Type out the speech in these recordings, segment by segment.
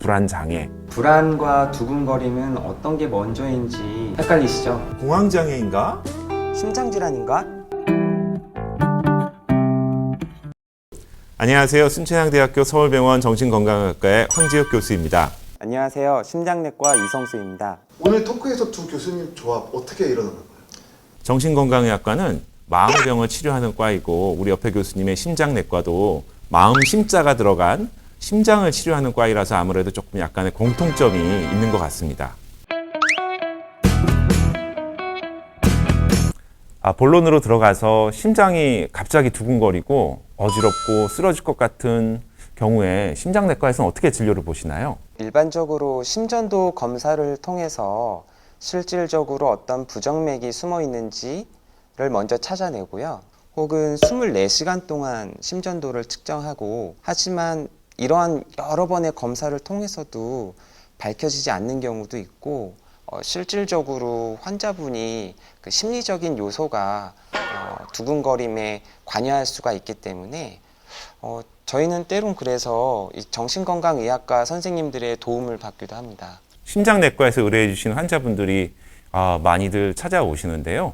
불안장애. 불안과 두근거림은 어떤 게 먼저인지 헷갈리시죠? 공황장애인가? 심장질환인가? 안녕하세요. 순천향대학교 서울병원 정신건강학과의 황지혁 교수입니다. 안녕하세요. 심장내과 이성수입니다. 오늘 토크에서 두 교수님 조합 어떻게 일어나는 거예요? 정신건강의학과는 마음의 병을 치료하는 과이고 우리 옆에 교수님의 심장내과도 마음 심자가 들어간 심장을 치료하는 과이라서 아무래도 조금 약간의 공통점이 있는 것 같습니다. 본론으로 들어가서 심장이 갑자기 두근거리고 어지럽고 쓰러질 것 같은 경우에 심장내과에서는 어떻게 진료를 보시나요? 일반적으로 심전도 검사를 통해서 실질적으로 어떤 부정맥이 숨어 있는지를 먼저 찾아내고요. 혹은 24시간 동안 심전도를 측정하고, 하지만 이러한 여러 번의 검사를 통해서도 밝혀지지 않는 경우도 있고, 실질적으로 환자분이 그 심리적인 요소가 두근거림에 관여할 수가 있기 때문에 저희는 때론 그래서 이 정신건강의학과 선생님들의 도움을 받기도 합니다. 심장내과에서 의뢰해 주신 환자분들이 많이들 찾아오시는데요.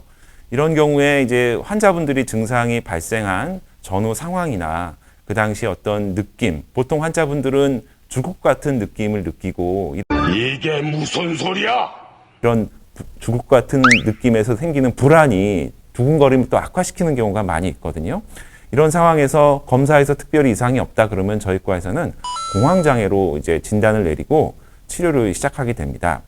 이런 경우에 이제 환자분들이 증상이 발생한 전후 상황이나 그 당시 어떤 느낌, 보통 환자분들은 죽을 것 같은 느낌을 느끼고 이게 무슨 소리야? 이런 죽을 것 같은 느낌에서 생기는 불안이 두근거림을 또 악화시키는 경우가 많이 있거든요. 이런 상황에서 검사에서 특별히 이상이 없다 그러면 저희 과에서는 공황장애로 이제 진단을 내리고 치료를 시작하게 됩니다.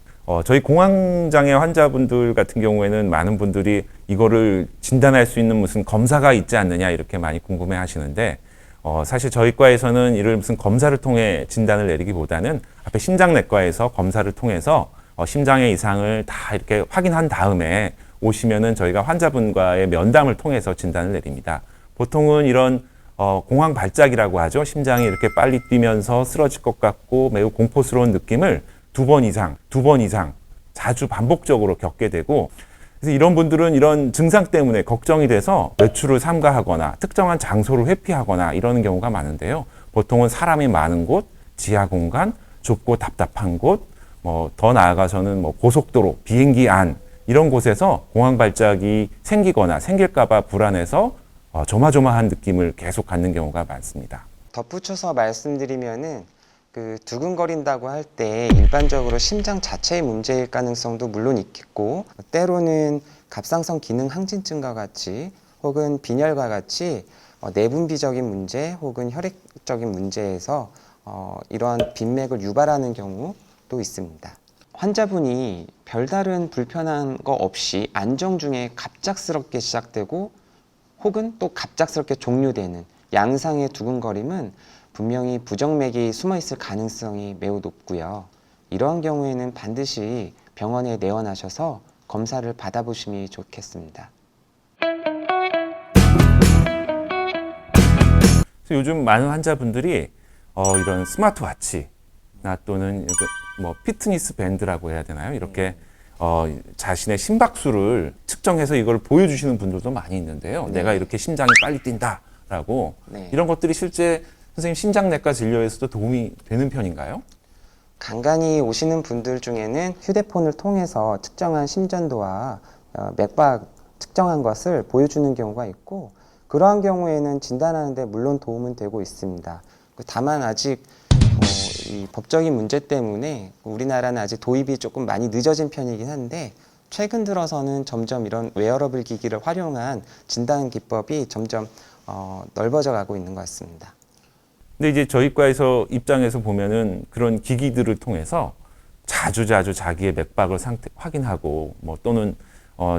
저희 공황장애 환자분들 같은 경우에는 많은 분들이 이거를 진단할 수 있는 무슨 검사가 있지 않느냐 이렇게 많이 궁금해 하시는데 사실 저희 과에서는 이를 무슨 검사를 통해 진단을 내리기보다는 앞에 심장내과에서 검사를 통해서 심장의 이상을 다 이렇게 확인한 다음에 오시면은 저희가 환자분과의 면담을 통해서 진단을 내립니다. 보통은 이런 공황 발작이라고 하죠. 심장이 이렇게 빨리 뛰면서 쓰러질 것 같고 매우 공포스러운 느낌을 두 번 이상 자주 반복적으로 겪게 되고, 그래서 이런 분들은 이런 증상 때문에 걱정이 돼서 외출을 삼가하거나 특정한 장소를 회피하거나 이러는 경우가 많은데요. 보통은 사람이 많은 곳, 지하 공간, 좁고 답답한 곳, 더 나아가서는 고속도로, 비행기 안 이런 곳에서 공황 발작이 생기거나 생길까봐 불안해서 조마조마한 느낌을 계속 갖는 경우가 많습니다. 덧붙여서 말씀드리면은 그 두근거린다고 할 때 일반적으로 심장 자체의 문제일 가능성도 물론 있겠고, 때로는 갑상선 기능 항진증과 같이 혹은 빈혈과 같이 내분비적인 문제 혹은 혈액적인 문제에서 이러한 빈맥을 유발하는 경우도 있습니다. 환자분이 별다른 불편한 거 없이 안정 중에 갑작스럽게 시작되고 혹은 또 갑작스럽게 종료되는 양상의 두근거림은 분명히 부정맥이 숨어 있을 가능성이 매우 높고요. 이러한 경우에는 반드시 병원에 내원하셔서 검사를 받아보심이 좋겠습니다. 요즘 많은 환자분들이 이런 스마트워치나 또는 피트니스 밴드라고 해야 되나요? 이렇게 자신의 심박수를 측정해서 이걸 보여주시는 분들도 많이 있는데요. 네. 내가 이렇게 심장이 빨리 뛴다라고. 네. 이런 것들이 실제 선생님 심장내과 진료에서도 도움이 되는 편인가요? 간간히 오시는 분들 중에는 휴대폰을 통해서 측정한 심전도와 맥박 측정한 것을 보여주는 경우가 있고, 그러한 경우에는 진단하는 데 물론 도움은 되고 있습니다. 다만 아직 이 법적인 문제 때문에 우리나라는 아직 도입이 조금 많이 늦어진 편이긴 한데, 최근 들어서는 점점 이런 웨어러블 기기를 활용한 진단 기법이 점점 넓어져 가고 있는 것 같습니다. 근데 이제 저희 과에서 입장에서 보면은 그런 기기들을 통해서 자주 자기의 맥박을 확인하고 또는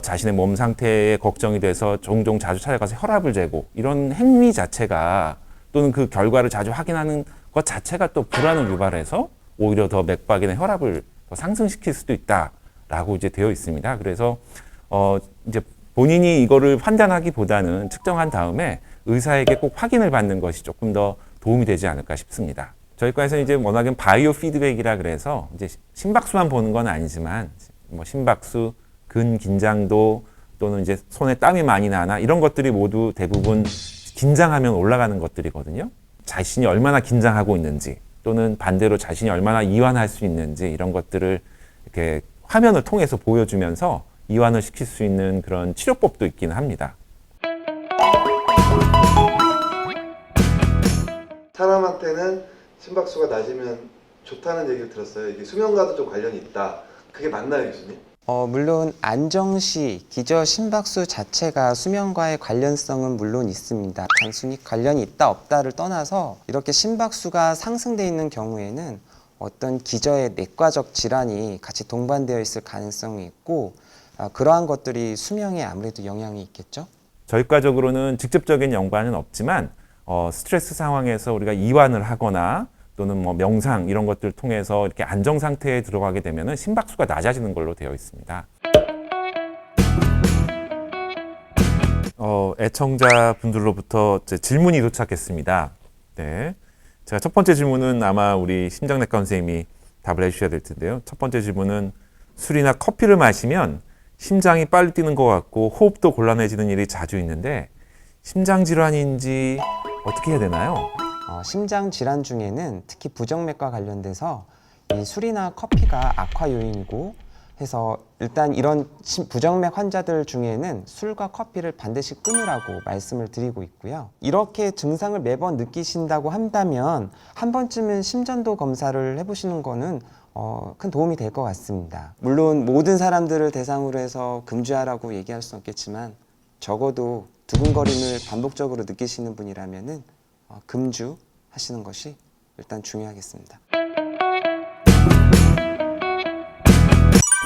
자신의 몸 상태에 걱정이 돼서 종종 자주 찾아가서 혈압을 재고 이런 행위 자체가 또는 그 결과를 자주 확인하는 것 자체가 또 불안을 유발해서 오히려 더 맥박이나 혈압을 더 상승시킬 수도 있다라고 이제 되어 있습니다. 그래서 이제 본인이 이거를 판단하기보다는 측정한 다음에 의사에게 꼭 확인을 받는 것이 조금 더 도움이 되지 않을까 싶습니다. 저희 과에서는 이제 워낙에 바이오 피드백이라 그래서 이제 심박수만 보는 건 아니지만 심박수, 근긴장도 또는 이제 손에 땀이 많이 나나 이런 것들이 모두 대부분 긴장하면 올라가는 것들이거든요. 자신이 얼마나 긴장하고 있는지 또는 반대로 자신이 얼마나 이완할 수 있는지 이런 것들을 이렇게 화면을 통해서 보여주면서 이완을 시킬 수 있는 그런 치료법도 있기는 합니다. 사람한테는 심박수가 낮으면 좋다는 얘기를 들었어요. 이게 수면과도 좀 관련이 있다. 그게 맞나요, 교수님? 물론 안정시 기저 심박수 자체가 수면과의 관련성은 물론 있습니다. 단순히 관련이 있다 없다를 떠나서 이렇게 심박수가 상승되어 있는 경우에는 어떤 기저의 내과적 질환이 같이 동반되어 있을 가능성이 있고 그러한 것들이 수명에 아무래도 영향이 있겠죠. 저희과적으로는 직접적인 연관은 없지만 스트레스 상황에서 우리가 이완을 하거나 또는 뭐 명상 이런 것들을 통해서 이렇게 안정 상태에 들어가게 되면은 심박수가 낮아지는 걸로 되어 있습니다. 애청자 분들로부터 질문이 도착했습니다. 네. 제가 첫 번째 질문은 아마 우리 심장내과 선생님이 답을 해주셔야 될 텐데요. 첫 번째 질문은 술이나 커피를 마시면 심장이 빨리 뛰는 것 같고 호흡도 곤란해지는 일이 자주 있는데 심장 질환인지 어떻게 해야 되나요? 심장 질환 중에는 특히 부정맥과 관련돼서 이 술이나 커피가 악화 요인이고 해서 일단 이런 부정맥 환자들 중에는 술과 커피를 반드시 끊으라고 말씀을 드리고 있고요. 이렇게 증상을 매번 느끼신다고 한다면 한 번쯤은 심전도 검사를 해보시는 거는 큰 도움이 될 것 같습니다. 물론 모든 사람들을 대상으로 해서 금주하라고 얘기할 수는 없겠지만 적어도 두근거림을 반복적으로 느끼시는 분이라면은 금주 하시는 것이 일단 중요하겠습니다.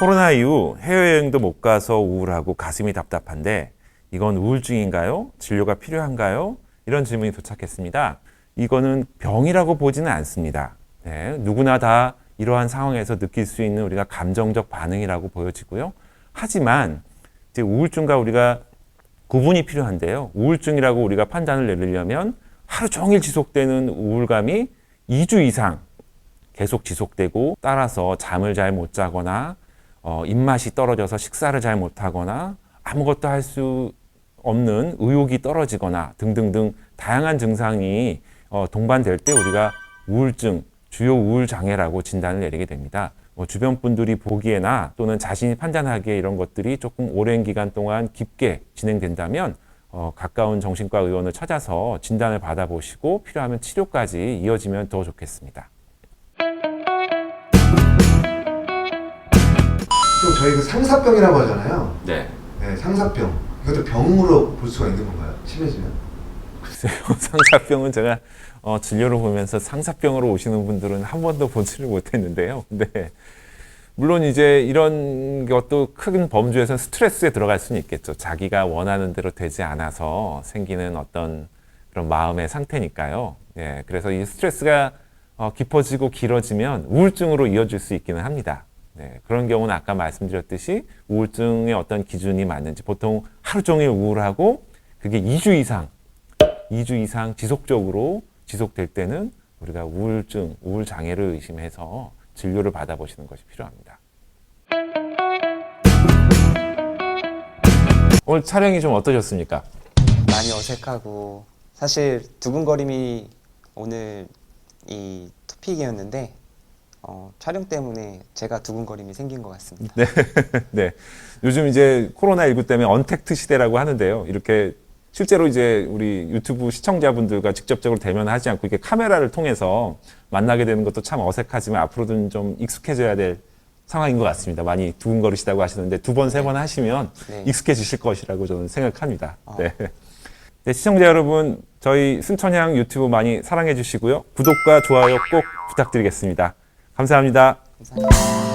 코로나 이후 해외여행도 못 가서 우울하고 가슴이 답답한데 이건 우울증인가요? 진료가 필요한가요? 이런 질문이 도착했습니다. 이거는 병이라고 보지는 않습니다. 네, 누구나 다 이러한 상황에서 느낄 수 있는 우리가 감정적 반응이라고 보여지고요. 하지만 이제 우울증과 우리가 구분이 필요한데요. 우울증이라고 우리가 판단을 내리려면 하루 종일 지속되는 우울감이 2주 이상 계속 지속되고 따라서 잠을 잘 못 자거나 입맛이 떨어져서 식사를 잘 못하거나 아무것도 할 수 없는 의욕이 떨어지거나 등등등 다양한 증상이 동반될 때 우리가 우울증, 주요 우울 장애라고 진단을 내리게 됩니다. 주변 분들이 보기에나 또는 자신이 판단하기에 이런 것들이 조금 오랜 기간 동안 깊게 진행된다면 가까운 정신과 의원을 찾아서 진단을 받아보시고 필요하면 치료까지 이어지면 더 좋겠습니다. 또 저희 그 상사병이라고 하잖아요. 네. 네, 상사병. 이것도 병으로 볼 수가 있는 건가요? 심해지면? 글쎄요. 상사병은 제가 진료를 보면서 상사병으로 오시는 분들은 한 번도 보지를 못했는데요. 근데 물론 이제 이런 것도 큰 범주에서는 스트레스에 들어갈 수는 있겠죠. 자기가 원하는 대로 되지 않아서 생기는 어떤 그런 마음의 상태니까요. 예, 그래서 이 스트레스가 깊어지고 길어지면 우울증으로 이어질 수 있기는 합니다. 네, 그런 경우는 아까 말씀드렸듯이 우울증의 어떤 기준이 맞는지 보통 하루 종일 우울하고 그게 2주 이상 지속적으로 지속될 때는 우리가 우울증, 우울 장애를 의심해서 진료를 받아보시는 것이 필요합니다. 오늘 촬영이 좀 어떠셨습니까? 많이 어색하고 사실 두근거림이 오늘 이 토픽이었는데 촬영 때문에 제가 두근거림이 생긴 것 같습니다. 네. 요즘 이제 코로나19 때문에 언택트 시대라고 하는데요. 이렇게 실제로 이제 우리 유튜브 시청자분들과 직접적으로 대면하지 않고 이렇게 카메라를 통해서 만나게 되는 것도 참 어색하지만 앞으로는 좀 익숙해져야 될 상황인 것 같습니다. 많이 두근거리시다고 하시는데 두 번, 세 번 하시면 네. 익숙해지실 것이라고 저는 생각합니다. 네. 네, 시청자 여러분, 저희 순천향 유튜브 많이 사랑해 주시고요. 구독과 좋아요 꼭 부탁드리겠습니다. 감사합니다. 감사합니다.